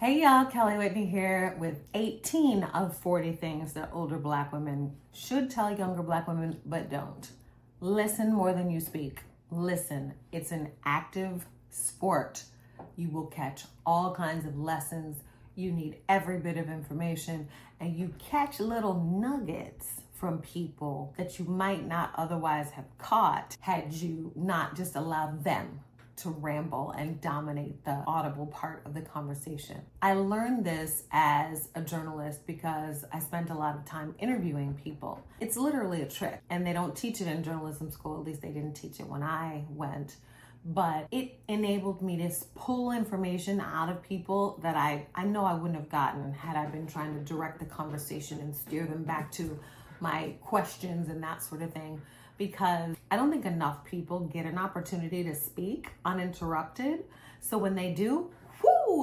Hey y'all, Kelly Whitney here with 18 of 40 things that older Black women should tell younger Black women but don't. Listen more than you speak. Listen, it's an active sport. You will catch all kinds of lessons. You need every bit of information, and you catch little nuggets from people that you might not otherwise have caught had you not just allowed them to ramble and dominate the audible part of the conversation. I learned this as a journalist because I spent a lot of time interviewing people. It's literally a trick, and they don't teach it in journalism school. At least they didn't teach it when I went. But it enabled me to pull information out of people that I know I wouldn't have gotten had I been trying to direct the conversation and steer them back to my questions and that sort of thing. Because I don't think enough people get an opportunity to speak uninterrupted. So when they do,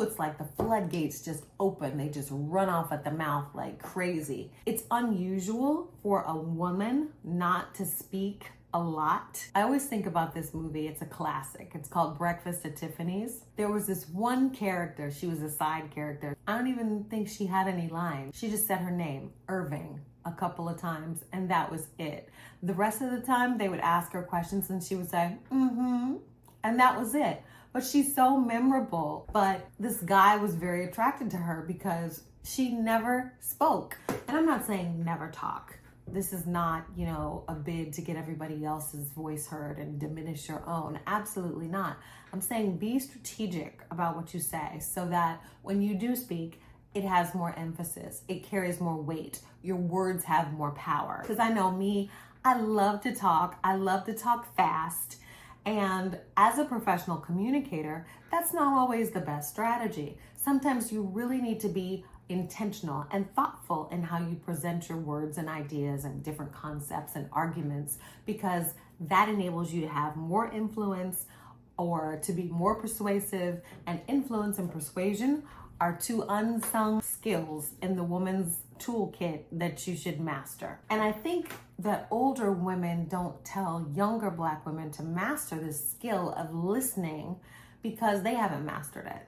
it's like the floodgates just open. They just run off at the mouth like crazy. It's unusual for a woman not to speak a lot. I always think about this movie. It's a classic. It's called Breakfast at Tiffany's. There was this one character. She was a side character. I don't even think she had any lines. She just said her name, Irving, a couple of times, and that was it. The rest of the time, they would ask her questions and she would say, and that was it. But she's so memorable. But this guy was very attracted to her because she never spoke. And I'm not saying never talk. This is not, a bid to get everybody else's voice heard and diminish your own. Absolutely not. I'm saying be strategic about what you say so that when you do speak, it has more emphasis. It carries more weight. Your words have more power. Because I know me, I love to talk. I love to talk fast. And as a professional communicator, that's not always the best strategy. Sometimes you really need to be intentional and thoughtful in how you present your words and ideas and different concepts and arguments, because that enables you to have more influence or to be more persuasive. And influence and persuasion are two unsung skills in the woman's toolkit that you should master. And I think that older women don't tell younger Black women to master this skill of listening because they haven't mastered it.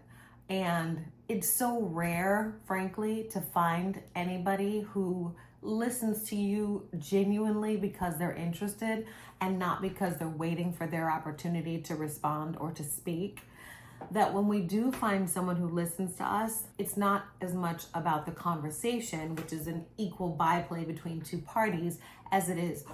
And it's so rare, frankly, to find anybody who listens to you genuinely because they're interested and not because they're waiting for their opportunity to respond or to speak. That when we do find someone who listens to us, it's not as much about the conversation, which is an equal byplay between two parties, as it is,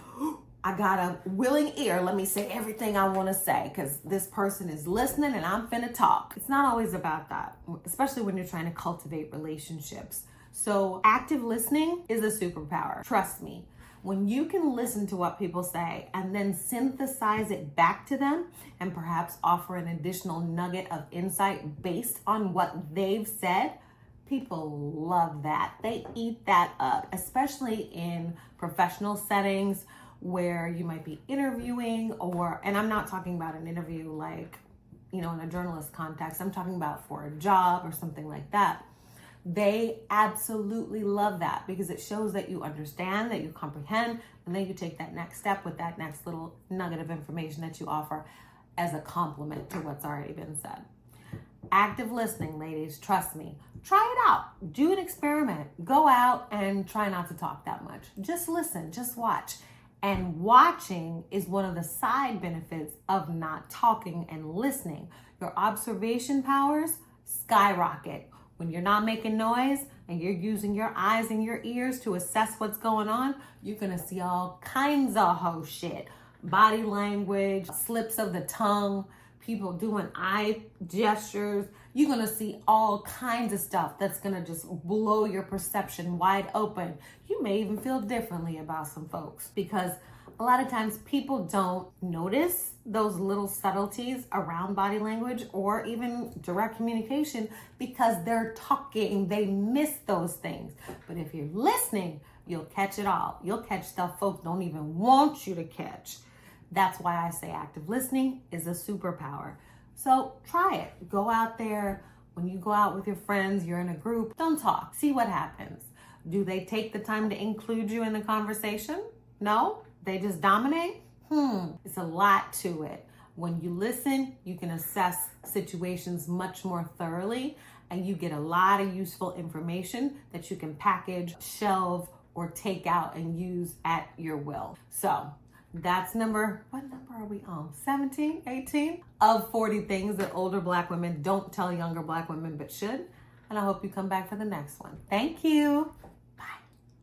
I got a willing ear. Let me say everything I want to say because this person is listening and I'm finna talk. It's not always about that, especially when you're trying to cultivate relationships. So active listening is a superpower. Trust me. When you can listen to what people say and then synthesize it back to them and perhaps offer an additional nugget of insight based on what they've said, people love that. They eat that up, especially in professional settings where you might be interviewing and I'm not talking about an interview like, in a journalist context. I'm talking about for a job or something like that. They absolutely love that because it shows that you understand, that you comprehend, and then you take that next step with that next little nugget of information that you offer as a compliment to what's already been said. Active listening, ladies, trust me. Try it out. Do an experiment. Go out and try not to talk that much. Just listen, just watch. And watching is one of the side benefits of not talking and listening. Your observation powers skyrocket. When you're not making noise and you're using your eyes and your ears to assess what's going on, you're gonna see all kinds of hoe shit. Body language, slips of the tongue, people doing eye gestures. You're gonna see all kinds of stuff that's gonna just blow your perception wide open. You may even feel differently about some folks because a lot of times people don't notice those little subtleties around body language or even direct communication because they're talking. They miss those things. But if you're listening, you'll catch it all. You'll catch stuff folks don't even want you to catch. That's why I say active listening is a superpower. So try it. Go out there. When you go out with your friends, you're in a group, don't talk. See what happens. Do they take the time to include you in the conversation? No? They just dominate? It's a lot to it. When you listen, you can assess situations much more thoroughly and you get a lot of useful information that you can package, shelve, or take out and use at your will. So that's what number are we on? 17, 18 of 40 things that older Black women don't tell younger Black women but should. And I hope you come back for the next one. Thank you.